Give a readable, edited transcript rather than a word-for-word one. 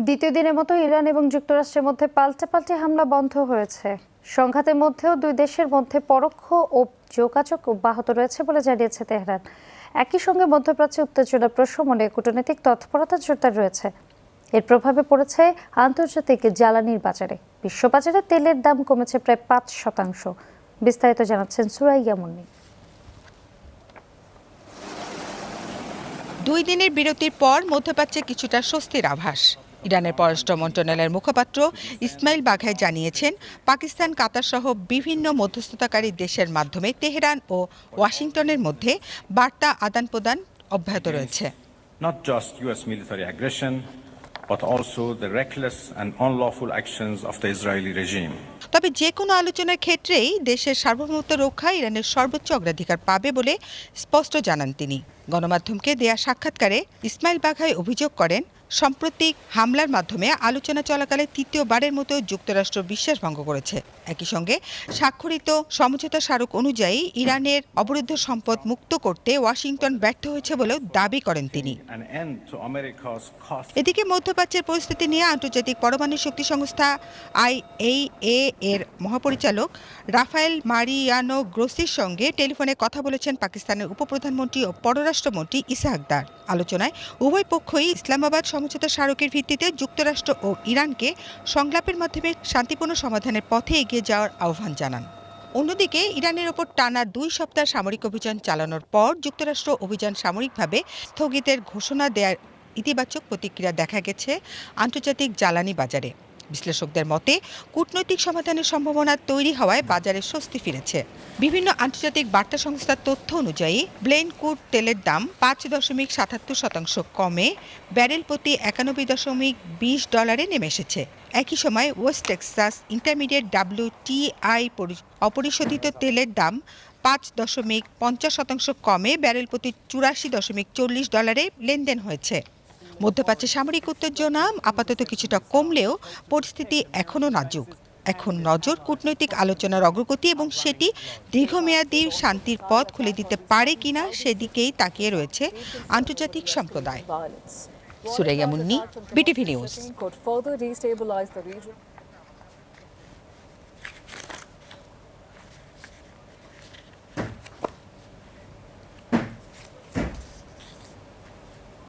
দ্বিতীয় দিনের মতো ইরান এবং যুক্তরাষ্ট্রের মধ্যে পাল্টাপাল্টি হামলা বন্ধ হয়েছে। সংঘাতের মধ্যেও দুই দেশের মধ্যে পরোক্ষ ও যোগাযোগ অব্যাহত রয়েছে বলে জানিয়েছে তেহরান। একই সঙ্গে মধ্যপ্রাচ্যে উত্তেজনা প্রশমনে কূটনৈতিক তৎপরতা জোরদার রয়েছে। এর প্রভাবে পড়েছে আন্তর্জাতিক জ্বালানির বাজারে। বিশ্ববাজারে তেলের দাম কমেছে প্রায় ৫%। বিস্তারিত জানাচ্ছেন সুরাইয়া মুন্নি। 2 দিনের বিরতির পর মধ্যপ্রাচ্যে কিছুটা স্বস্তির আভাস। ইরানের পররাষ্ট্র মন্ত্রণালয়ের মুখপাত্র ইসমাইল বাঘাই জানিয়েছেন, পাকিস্তান, কাতার সহ বিভিন্ন মধ্যস্থতাকারী দেশের মাধ্যমে তেহরান ও ওয়াশিংটনের মধ্যে বার্তা আদান-প্রদান অব্যাহত রয়েছে। Not just US military aggression, but also the reckless and unlawful actions of the Israeli regime. তবে যে কোনো আলোচনার ক্ষেত্রেই দেশের সার্বভৌমত্ব রক্ষা ইরানের সর্বোচ্চ অগ্রাধিকার পাবে বলে স্পষ্ট জানান তিনি। গণমাধ্যমকে দেয়া সাক্ষাৎকারে ইসমাইল বাঘাই অভিযোগ করেন, সাম্প্রতিক হামলার মাধ্যমে আলোচনা চলাকালে তৃতীয়বারের মতো যুক্তরাষ্ট্র বিশ্বাস ভঙ্গ করেছে। একই সঙ্গে স্বাক্ষরিত সমঝোতা স্মারক অনুযায়ী ইরানের অবরুদ্ধ সম্পদ মুক্ত করতে ওয়াশিংটন ব্যর্থ হয়েছে বলেও দাবি করেন তিনি। এদিকে মধ্যপ্রাচ্যের পরিস্থিতি নিয়ে আন্তর্জাতিক পরমাণু শক্তি সংস্থা IAEA এর মহাপরিচালক রাফায়েল মারিয়ানো গ্রোসির সঙ্গে টেলিফোনে কথা বলেছেন পাকিস্তানের উপপ্রধানমন্ত্রী ও পররাষ্ট্রমন্ত্রী ইসাহাক দার। আলোচনায় উভয় পক্ষই ইসলামাবাদ সমঝোতা স্মারকের ভিত্তিতে যুক্তরাষ্ট্র ও ইরানকে সংলাপের মাধ্যমে শান্তিপূর্ণ সমাধানের পথে এগিয়ে যাওয়ার আহ্বান জানান। অন্যদিকে ইরানের ওপর টানা 2 সপ্তাহ সামরিক অভিযান চালানোর পর যুক্তরাষ্ট্র অভিযান সামরিকভাবে স্থগিতের ঘোষণা দেওয়ার ইতিবাচক প্রতিক্রিয়া দেখা গেছে আন্তর্জাতিক জ্বালানি বাজারে। বিশ্লেষকদের মতে, কূটনৈতিক সমাধানের সম্ভাবনা তৈরি হওয়ায় বাজারে স্বস্তি ফিরেছে। বিভিন্ন আন্তর্জাতিক বার্তা সংস্থার তথ্য অনুযায়ী ব্লেন্ড ক্রুড তেলের দাম 5.77% কমে ব্যারেল প্রতি $91.20 নেমে এসেছে। একই সময় ওয়েস্ট টেক্সাস ইন্টারমিডিয়েট WTI অপরিশোধিত তেলের দাম 5.50% কমে ব্যারেল প্রতি $84.40 লেনদেন হয়েছে। মধ্যপ্রাচ্যে সামরিক উত্তেজনা আপাতত কিছুটা কমলেও পরিস্থিতি এখনও নাজুক। এখন নজর কূটনৈতিক আলোচনার অগ্রগতি এবং সেটি দীর্ঘমেয়াদী শান্তির পথ খুলে দিতে পারে কিনা সেদিকেই তাকিয়ে রয়েছে আন্তর্জাতিক সম্প্রদায়। Suraiya Munni, BTV news.